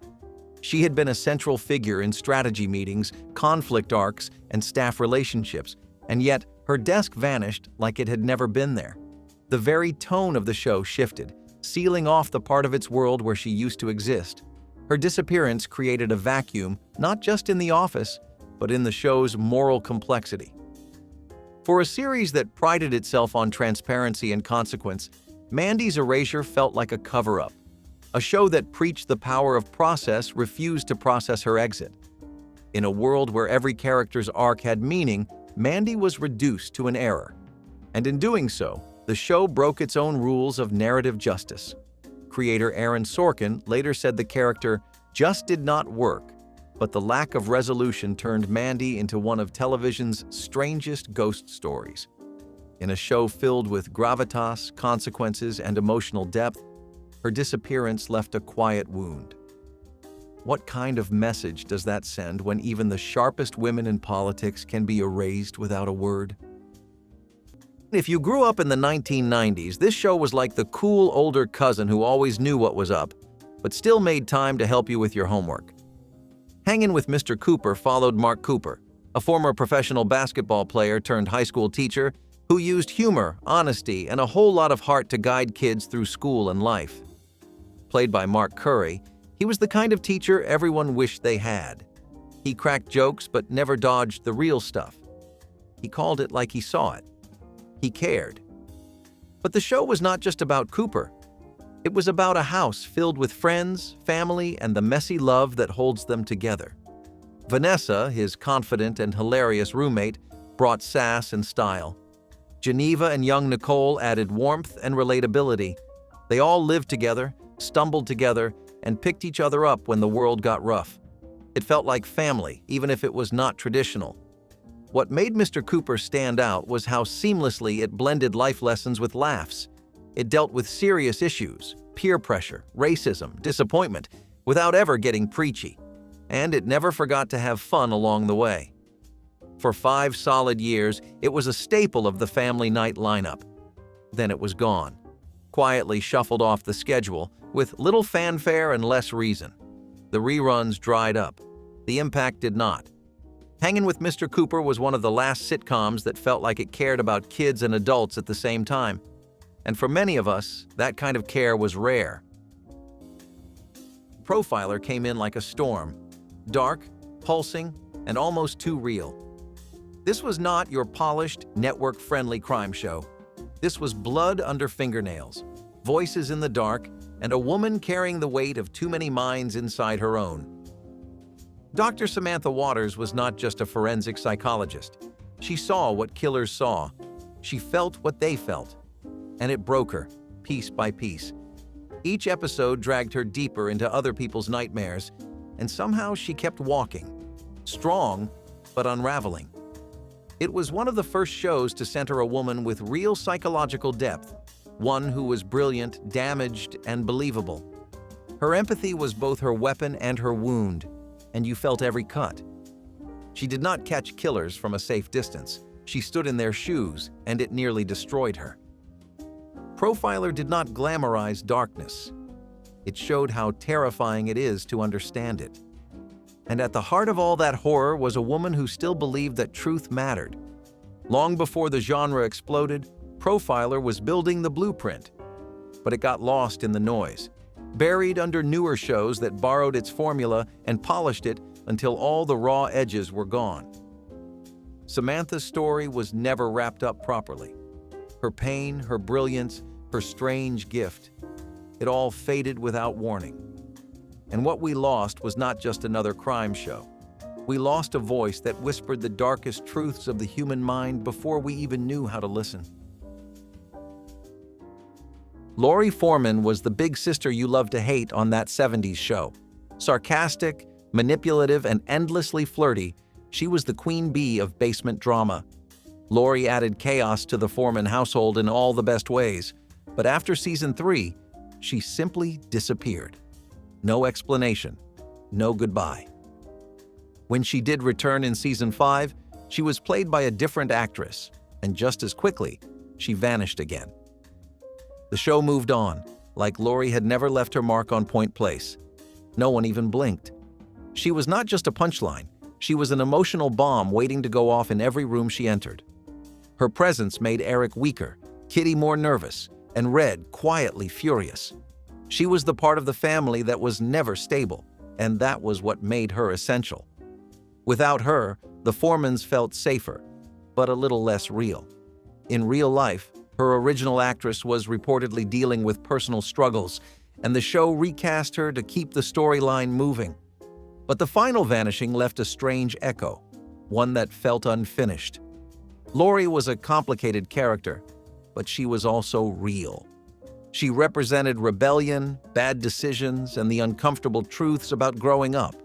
She had been a central figure in strategy meetings, conflict arcs, and staff relationships, and yet her desk vanished like it had never been there. The very tone of the show shifted, sealing off the part of its world where she used to exist. Her disappearance created a vacuum, not just in the office, but in the show's moral complexity. For a series that prided itself on transparency and consequence, Mandy's erasure felt like a cover-up. A show that preached the power of process refused to process her exit. In a world where every character's arc had meaning, Mandy was reduced to an error. And in doing so, the show broke its own rules of narrative justice. Creator Aaron Sorkin later said the character just did not work, but the lack of resolution turned Mandy into one of television's strangest ghost stories. In a show filled with gravitas, consequences, and emotional depth, her disappearance left a quiet wound. What kind of message does that send when even the sharpest women in politics can be erased without a word? If you grew up in the 1990s, this show was like the cool older cousin who always knew what was up, but still made time to help you with your homework. Hangin' with Mr. Cooper followed Mark Cooper, a former professional basketball player turned high school teacher who used humor, honesty, and a whole lot of heart to guide kids through school and life. Played by Mark Curry, he was the kind of teacher everyone wished they had. He cracked jokes but never dodged the real stuff. He called it like he saw it. He cared. But the show was not just about Cooper. It was about a house filled with friends, family, and the messy love that holds them together. Vanessa, his confident and hilarious roommate, brought sass and style. Geneva and young Nicole added warmth and relatability. They all lived together, stumbled together, and picked each other up when the world got rough. It felt like family, even if it was not traditional. What made Mr. Cooper stand out was how seamlessly it blended life lessons with laughs. It dealt with serious issues, peer pressure, racism, disappointment, without ever getting preachy. And it never forgot to have fun along the way. For 5 solid years, it was a staple of the family night lineup. Then it was gone, quietly shuffled off the schedule, with little fanfare and less reason. The reruns dried up. The impact did not. Hangin' with Mr. Cooper was one of the last sitcoms that felt like it cared about kids and adults at the same time. And for many of us, that kind of care was rare. Profiler came in like a storm. Dark, pulsing, and almost too real. This was not your polished, network-friendly crime show. This was blood under fingernails, voices in the dark, and a woman carrying the weight of too many minds inside her own. Dr. Samantha Waters was not just a forensic psychologist. She saw what killers saw. She felt what they felt. And it broke her, piece by piece. Each episode dragged her deeper into other people's nightmares, and somehow she kept walking. Strong, but unraveling. It was one of the first shows to center a woman with real psychological depth, one who was brilliant, damaged, and believable. Her empathy was both her weapon and her wound, and you felt every cut. She did not catch killers from a safe distance. She stood in their shoes, and it nearly destroyed her. Profiler did not glamorize darkness. It showed how terrifying it is to understand it. And at the heart of all that horror was a woman who still believed that truth mattered. Long before the genre exploded, Profiler was building the blueprint. But it got lost in the noise, buried under newer shows that borrowed its formula and polished it until all the raw edges were gone. Samantha's story was never wrapped up properly. Her pain, her brilliance, her strange gift, it all faded without warning. And what we lost was not just another crime show. We lost a voice that whispered the darkest truths of the human mind before we even knew how to listen. Lori Foreman was the big sister you loved to hate on that 70s show. Sarcastic, manipulative, and endlessly flirty, she was the queen bee of basement drama. Lori added chaos to the Foreman household in all the best ways, but after season 3, she simply disappeared. No explanation, no goodbye. When she did return in season 5, she was played by a different actress, and just as quickly, she vanished again. The show moved on, like Lori had never left her mark on Point Place. No one even blinked. She was not just a punchline, She was an emotional bomb waiting to go off in every room she entered. Her presence made Eric weaker, Kitty more nervous, and Red quietly furious. She was the part of the family that was never stable, and that was what made her essential. Without her, the Foremans felt safer, but a little less real. In real life, her original actress was reportedly dealing with personal struggles, and the show recast her to keep the storyline moving. But the final vanishing left a strange echo, one that felt unfinished. Lori was a complicated character, but she was also real. She represented rebellion, bad decisions, and the uncomfortable truths about growing up.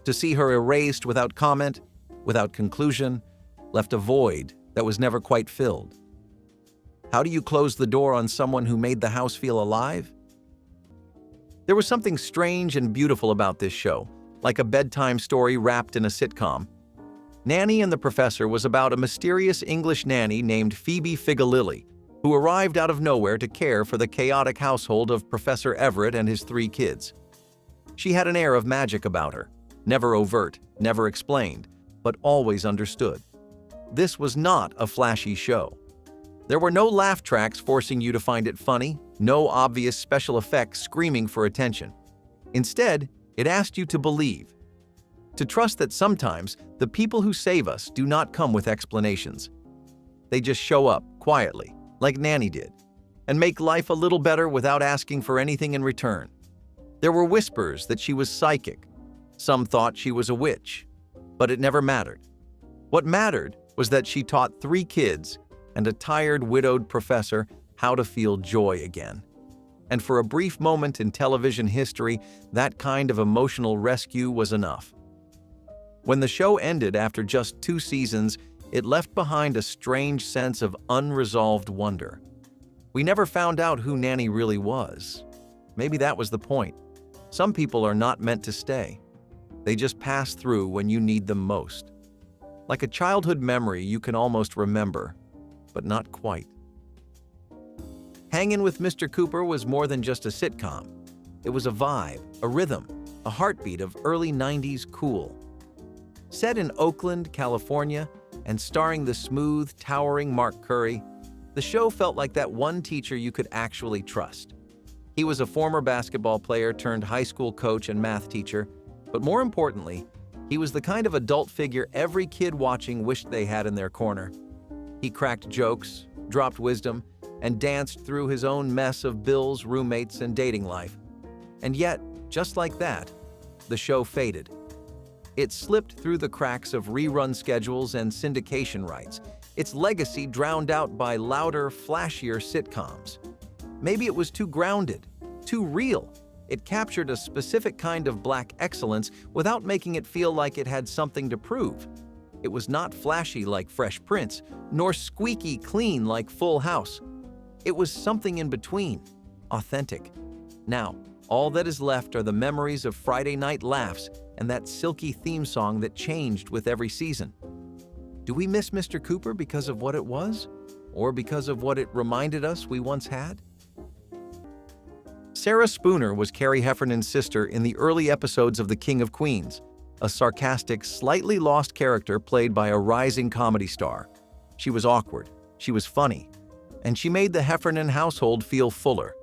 To see her erased without comment, without conclusion, left a void that was never quite filled. How do you close the door on someone who made the house feel alive? There was something strange and beautiful about this show, like a bedtime story wrapped in a sitcom. Nanny and the Professor was about a mysterious English nanny named Phoebe Figalili, who arrived out of nowhere to care for the chaotic household of Professor Everett and his 3 kids. She had an air of magic about her, never overt, never explained, but always understood. This was not a flashy show. There were no laugh tracks forcing you to find it funny, no obvious special effects screaming for attention. Instead, it asked you to believe, to trust that sometimes the people who save us do not come with explanations. They just show up quietly, like Nanny did, and make life a little better without asking for anything in return. There were whispers that she was psychic. Some thought she was a witch, but it never mattered. What mattered was that she taught 3 kids and a tired, widowed professor how to feel joy again. And for a brief moment in television history, that kind of emotional rescue was enough. When the show ended after just 2 seasons, it left behind a strange sense of unresolved wonder. We never found out who Nanny really was. Maybe that was the point. Some people are not meant to stay. They just pass through when you need them most. Like a childhood memory you can almost remember, but not quite. Hangin' with Mr. Cooper was more than just a sitcom. It was a vibe, a rhythm, a heartbeat of early 90s cool. Set in Oakland, California, and starring the smooth, towering Mark Curry, the show felt like that one teacher you could actually trust. He was a former basketball player turned high school coach and math teacher, but more importantly, he was the kind of adult figure every kid watching wished they had in their corner. He cracked jokes, dropped wisdom, and danced through his own mess of bills, roommates, and dating life. And yet, just like that, the show faded. It slipped through the cracks of rerun schedules and syndication rights, its legacy drowned out by louder, flashier sitcoms. Maybe it was too grounded, too real. It captured a specific kind of black excellence without making it feel like it had something to prove. It was not flashy like Fresh Prince, nor squeaky clean like Full House. It was something in between, authentic. Now, all that is left are the memories of Friday night laughs and that silky theme song that changed with every season. Do we miss Mr. Cooper because of what it was? Or because of what it reminded us we once had? Sarah Spooner was Carrie Heffernan's sister in the early episodes of The King of Queens, a sarcastic, slightly lost character played by a rising comedy star. She was awkward, she was funny, and she made the Heffernan household feel fuller.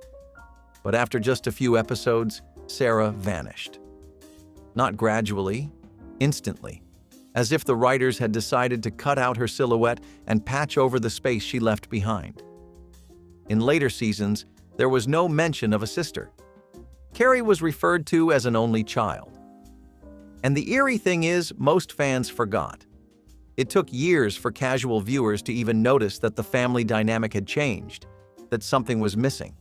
But after just a few episodes, Sarah vanished. Not gradually, instantly, as if the writers had decided to cut out her silhouette and patch over the space she left behind. In later seasons, there was no mention of a sister. Carrie was referred to as an only child. And the eerie thing is, most fans forgot. It took years for casual viewers to even notice that the family dynamic had changed, that something was missing.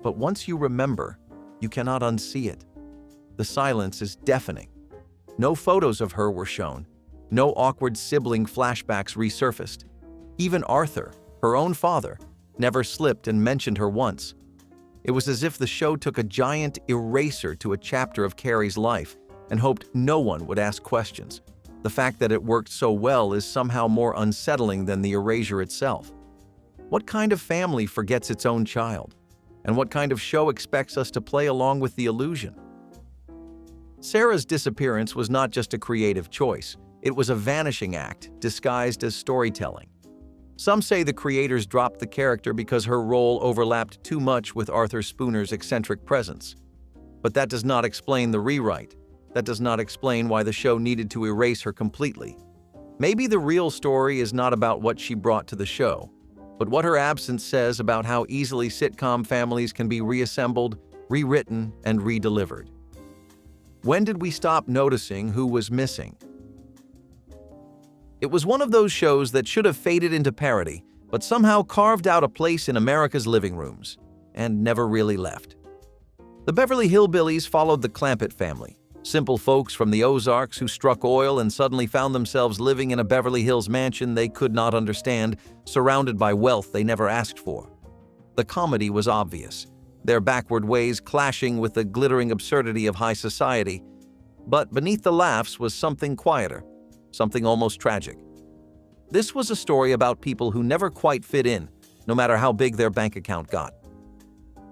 But once you remember, you cannot unsee it. The silence is deafening. No photos of her were shown. No awkward sibling flashbacks resurfaced. Even Arthur, her own father, never slipped and mentioned her once. It was as if the show took a giant eraser to a chapter of Carrie's life and hoped no one would ask questions. The fact that it worked so well is somehow more unsettling than the erasure itself. What kind of family forgets its own child? And what kind of show expects us to play along with the illusion? Sarah's disappearance was not just a creative choice. It was a vanishing act disguised as storytelling. Some say the creators dropped the character because her role overlapped too much with Arthur Spooner's eccentric presence. But that does not explain the rewrite. That does not explain why the show needed to erase her completely. Maybe the real story is not about what she brought to the show, but what her absence says about how easily sitcom families can be reassembled, rewritten, and redelivered. When did we stop noticing who was missing? It was one of those shows that should have faded into parody, but somehow carved out a place in America's living rooms, and never really left. The Beverly Hillbillies followed the Clampett family, simple folks from the Ozarks who struck oil and suddenly found themselves living in a Beverly Hills mansion they could not understand, surrounded by wealth they never asked for. The comedy was obvious, their backward ways clashing with the glittering absurdity of high society. But beneath the laughs was something quieter, something almost tragic. This was a story about people who never quite fit in, no matter how big their bank account got.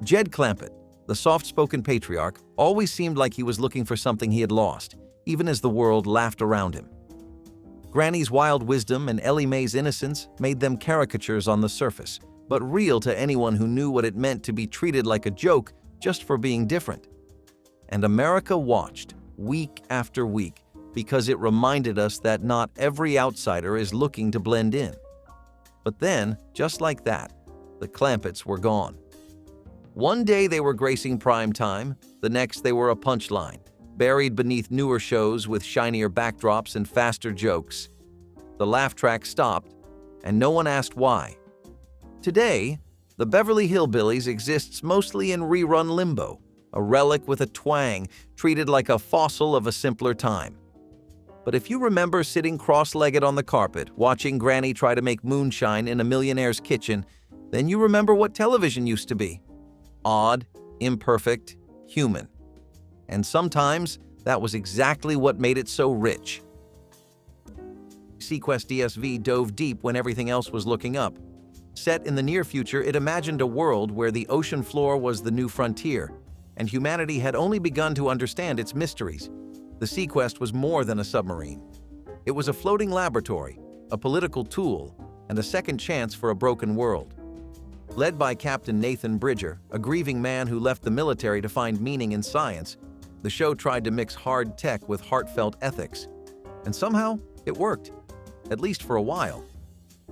Jed Clampett, the soft-spoken patriarch, always seemed like he was looking for something he had lost, even as the world laughed around him. Granny's wild wisdom and Ellie Mae's innocence made them caricatures on the surface, but real to anyone who knew what it meant to be treated like a joke just for being different. And America watched, week after week, because it reminded us that not every outsider is looking to blend in. But then, just like that, the Clampetts were gone. One day they were gracing prime time, the next they were a punchline, buried beneath newer shows with shinier backdrops and faster jokes. The laugh track stopped, and no one asked why. Today, the Beverly Hillbillies exists mostly in rerun limbo, a relic with a twang, treated like a fossil of a simpler time. But if you remember sitting cross-legged on the carpet, watching Granny try to make moonshine in a millionaire's kitchen, then you remember what television used to be. Odd, imperfect, human. And sometimes, that was exactly what made it so rich. Sequest DSV dove deep when everything else was looking up. Set in the near future, it imagined a world where the ocean floor was the new frontier, and humanity had only begun to understand its mysteries. The Sequest was more than a submarine. It was a floating laboratory, a political tool, and a second chance for a broken world. Led by Captain Nathan Bridger, a grieving man who left the military to find meaning in science, the show tried to mix hard tech with heartfelt ethics. And somehow, it worked, at least for a while.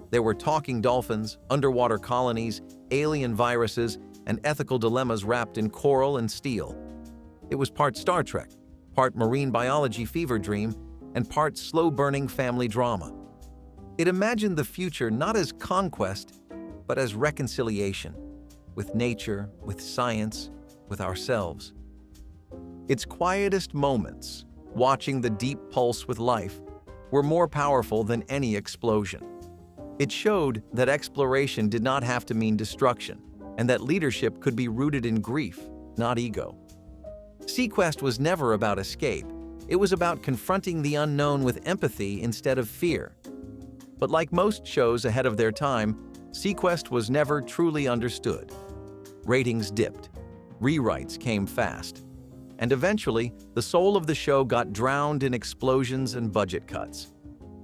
There were talking dolphins, underwater colonies, alien viruses, and ethical dilemmas wrapped in coral and steel. It was part Star Trek, part marine biology fever dream, and part slow-burning family drama. It imagined the future not as conquest, but as reconciliation, with nature, with science, with ourselves. Its quietest moments, watching the deep pulse with life, were more powerful than any explosion. It showed that exploration did not have to mean destruction, and that leadership could be rooted in grief, not ego. Sequest was never about escape. It was about confronting the unknown with empathy instead of fear. But like most shows ahead of their time, Sequest was never truly understood. Ratings dipped, rewrites came fast, and eventually, the soul of the show got drowned in explosions and budget cuts.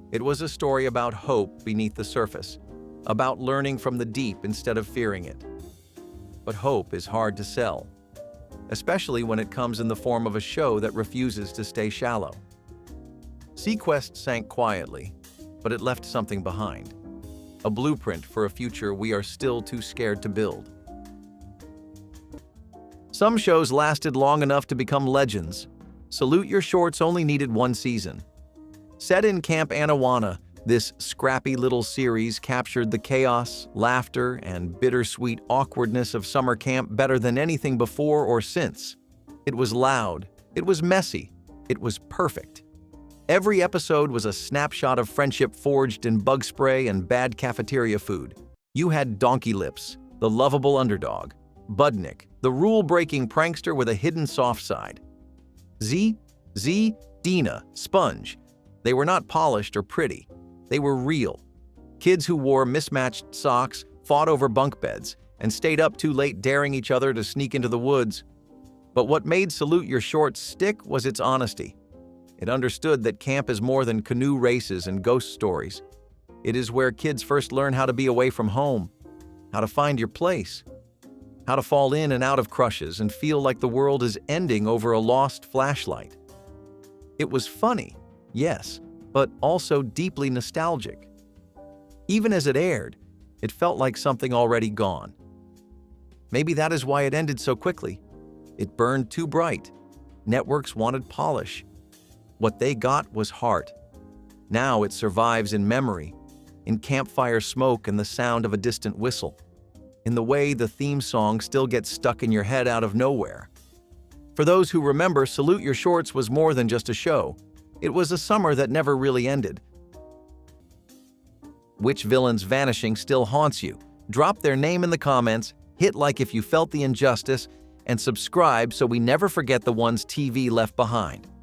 It was a story about hope beneath the surface, about learning from the deep instead of fearing it. But hope is hard to sell, especially when it comes in the form of a show that refuses to stay shallow. Sequest sank quietly, but it left something behind. A blueprint for a future we are still too scared to build. Some shows lasted long enough to become legends. Salute Your Shorts only needed one season. Set in Camp Anawanna, this scrappy little series captured the chaos, laughter, and bittersweet awkwardness of summer camp better than anything before or since. It was loud, it was messy, it was perfect. Every episode was a snapshot of friendship forged in bug spray and bad cafeteria food. You had Donkey Lips, the lovable underdog, Budnick, the rule-breaking prankster with a hidden soft side. Z, Dina, Sponge. They were not polished or pretty. They were real. Kids who wore mismatched socks, fought over bunk beds, and stayed up too late daring each other to sneak into the woods. But what made Salute Your Shorts stick was its honesty. It understood that camp is more than canoe races and ghost stories. It is where kids first learn how to be away from home, how to find your place, how to fall in and out of crushes and feel like the world is ending over a lost flashlight. It was funny, yes, but also deeply nostalgic. Even as it aired, it felt like something already gone. Maybe that is why it ended so quickly. It burned too bright. Networks wanted polish. What they got was heart. Now it survives in memory, in campfire smoke and the sound of a distant whistle, in the way the theme song still gets stuck in your head out of nowhere. For those who remember, Salute Your Shorts was more than just a show. It was a summer that never really ended. Which villain's vanishing still haunts you? Drop their name in the comments, hit like if you felt the injustice, and subscribe so we never forget the ones TV left behind.